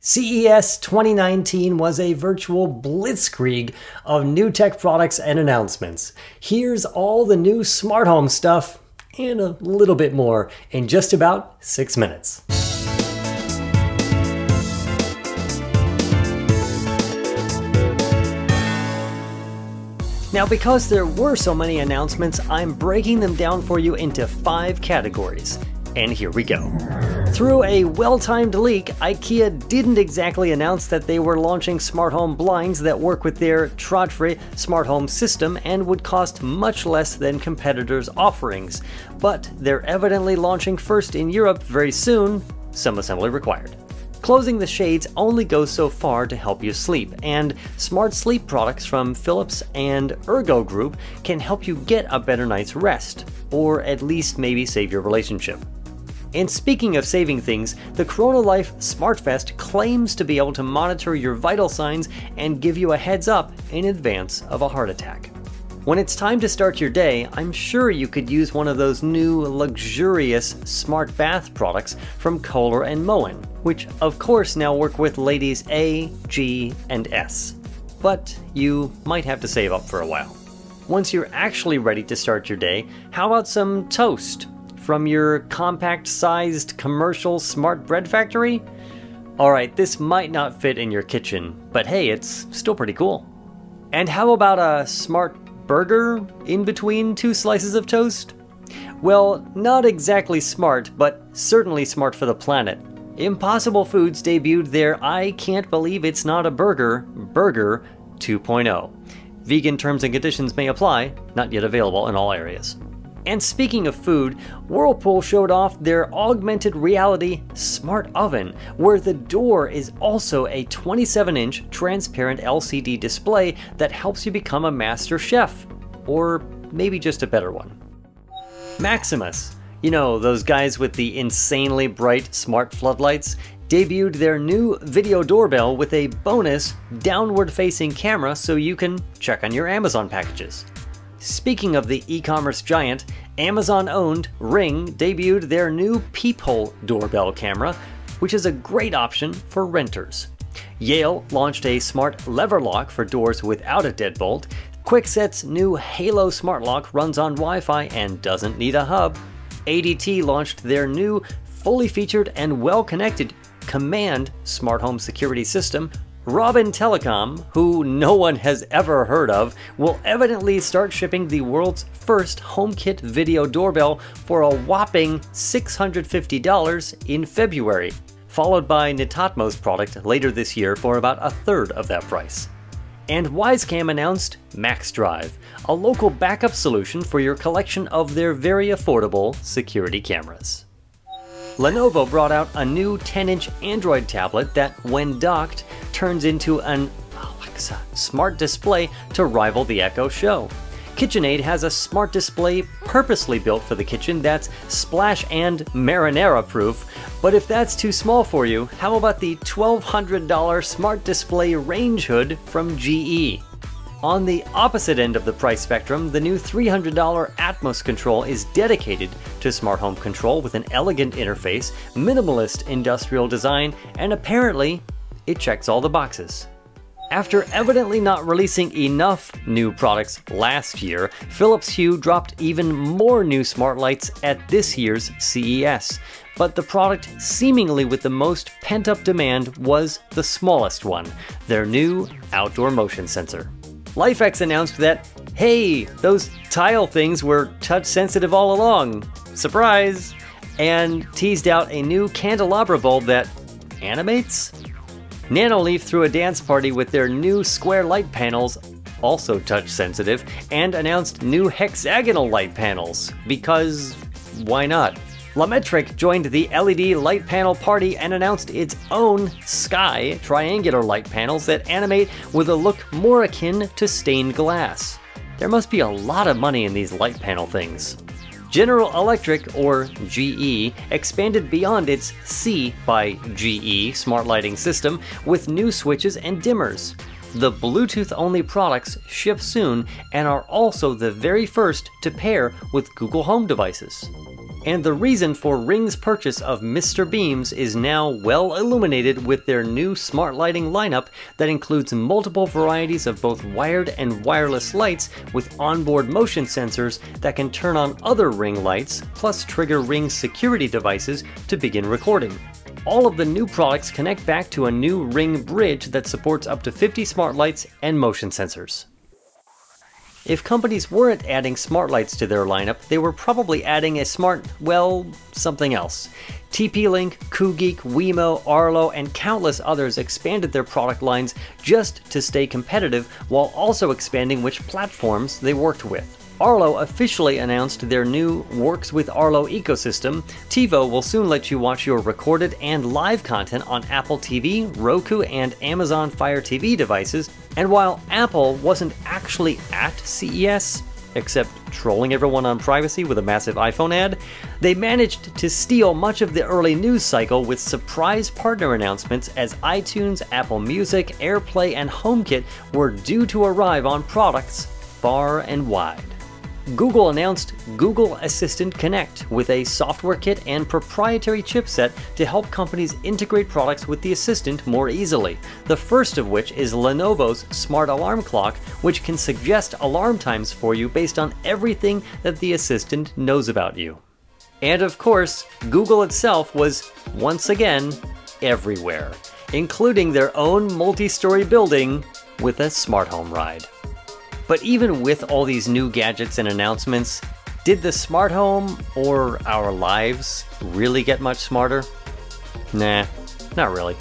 CES 2019 was a virtual blitzkrieg of new tech products and announcements. Here's all the new smart home stuff and a little bit more in just about 6 minutes. Now, because there were so many announcements, I'm breaking them down for you into 5 categories. And here we go. Through a well-timed leak, IKEA didn't exactly announce that they were launching smart home blinds that work with their Tradfri smart home system and would cost much less than competitors' offerings. But they're evidently launching first in Europe very soon, some assembly required. Closing the shades only goes so far to help you sleep, and smart sleep products from Philips and Ergo Group can help you get a better night's rest, or at least maybe save your relationship. And speaking of saving things, the Corona Life SmartVest claims to be able to monitor your vital signs and give you a heads up in advance of a heart attack. When it's time to start your day, I'm sure you could use one of those new luxurious smart bath products from Kohler and Moen, which of course now work with ladies A, G, and S. But you might have to save up for a while. Once you're actually ready to start your day, how about some toast from your compact-sized commercial smart bread factory? Alright, this might not fit in your kitchen, but hey, it's still pretty cool. And how about a smart burger in between 2 slices of toast? Well, not exactly smart, but certainly smart for the planet. Impossible Foods debuted their I Can't Believe It's Not a Burger, Burger 2.0. Vegan terms and conditions may apply, not yet available in all areas. And speaking of food, Whirlpool showed off their augmented reality smart oven, where the door is also a 27-inch transparent LCD display that helps you become a master chef, or maybe just a better one. Maximus, you know, those guys with the insanely bright smart floodlights, debuted their new video doorbell with a bonus downward-facing camera so you can check on your Amazon packages. Speaking of the e-commerce giant, Amazon-owned Ring debuted their new peephole doorbell camera, which is a great option for renters. Yale launched a smart lever lock for doors without a deadbolt. Kwikset's new Halo smart lock runs on Wi-Fi and doesn't need a hub. ADT launched their new, fully featured and well-connected Command smart home security system. Robin Telecom, who no one has ever heard of, will evidently start shipping the world's first HomeKit video doorbell for a whopping $650 in February, followed by Netatmo's product later this year for about a third of that price. And Wisecam announced MaxDrive, a local backup solution for your collection of their very affordable security cameras. Lenovo brought out a new 10-inch Android tablet that, when docked, turns into an Alexa smart display to rival the Echo Show. KitchenAid has a smart display purposely built for the kitchen that's splash and marinara proof, but if that's too small for you, how about the $1,200 smart display range hood from GE? On the opposite end of the price spectrum, the new $300 Atmos control is dedicated to smart home control with an elegant interface, minimalist industrial design, and apparently, it checks all the boxes. After evidently not releasing enough new products last year, Philips Hue dropped even more new smart lights at this year's CES. But the product seemingly with the most pent-up demand was the smallest one, their new outdoor motion sensor. Lifex announced that, hey, those tile things were touch-sensitive all along, surprise, and teased out a new candelabra bulb that animates? Nanoleaf threw a dance party with their new square light panels, also touch-sensitive, and announced new hexagonal light panels, because why not? Lametric joined the LED light panel party and announced its own Sky triangular light panels that animate with a look more akin to stained glass. There must be a lot of money in these light panel things. General Electric, or GE, expanded beyond its C by GE smart lighting system with new switches and dimmers. The Bluetooth-only products ship soon and are also the very first to pair with Google Home devices. And the reason for Ring's purchase of Mr. Beams is now well illuminated with their new smart lighting lineup that includes multiple varieties of both wired and wireless lights with onboard motion sensors that can turn on other Ring lights, plus trigger Ring security devices to begin recording. All of the new products connect back to a new Ring bridge that supports up to 50 smart lights and motion sensors. If companies weren't adding smart lights to their lineup, they were probably adding a smart, well, something else. TP-Link, KooGeek, Wemo, Arlo, and countless others expanded their product lines just to stay competitive while also expanding which platforms they worked with. Arlo officially announced their new Works with Arlo ecosystem. TiVo will soon let you watch your recorded and live content on Apple TV, Roku, and Amazon Fire TV devices. And while Apple wasn't actually at CES, except trolling everyone on privacy with a massive iPhone ad, they managed to steal much of the early news cycle with surprise partner announcements as iTunes, Apple Music, AirPlay, and HomeKit were due to arrive on products far and wide. Google announced Google Assistant Connect with a software kit and proprietary chipset to help companies integrate products with the Assistant more easily. The first of which is Lenovo's smart alarm clock, which can suggest alarm times for you based on everything that the Assistant knows about you. And of course, Google itself was, once again, everywhere, including their own multi-story building with a smart home ride. But even with all these new gadgets and announcements, did the smart home, or our lives, really get much smarter? Nah, not really.